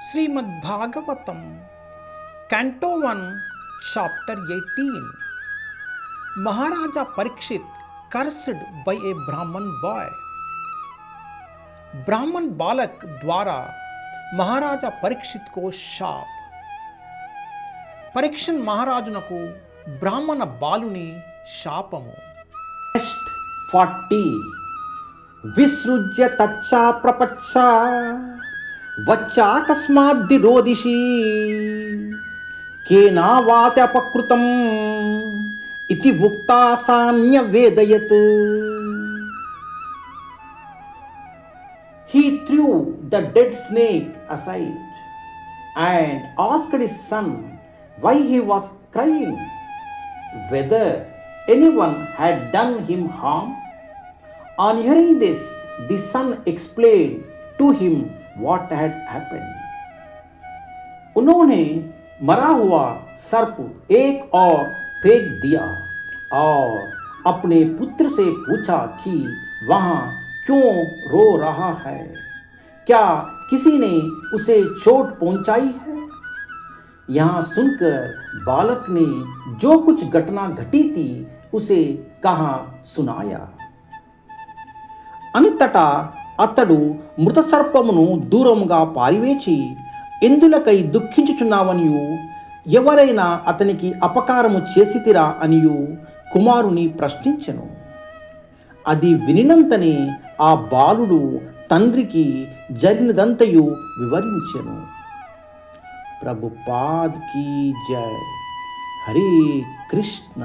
Srimad Bhagavatam Canto 1 Chapter 18. Maharaja Parikshit cursed by a Brahman boy. ब्राह्मण बालक द्वारा महाराजा परीक्षित को शाप. పరీక్షణ్ మహారాజునకు బ్రాహ్మణ బాలుని శాపము. 40 విసృజ్య తచ్చా ప్రపచ్చ వచ్చాకస్మాద్ది రోదిషి కేనావాత అపకృతం ఇతి ఉక్తాసాన్య వేదయత్. He threw the dead snake aside and asked his son why he was crying, whether anyone had done him harm. On hearing this, the son explained to him what had happened. उन्होंने मरा हुआ सर्प एक और फेंक दिया और अपने पुत्र से पूछा कि वहाँ क्यों रो रहा है, क्या किसी ने उसे चोट पहुंचाई है. यहाँ सुनकर बालक ने जो कुछ घटना घटी थी उसे कहा सुनाया. అంతటా అతడు మృత సర్పమును దూరముగా పారివేచి ఎందులకై దుఃఖించుచున్నావనియు ఎవరైనా అతనికి అపకారము చేసితిరా అనియు కుమారుని ప్రశ్నించెను. అది వినినంతనే ఆ బాలుడు తండ్రికి జరిగినదంతయు వివరించెను. ప్రభుపాద్ కీ జై. హరే కృష్ణ.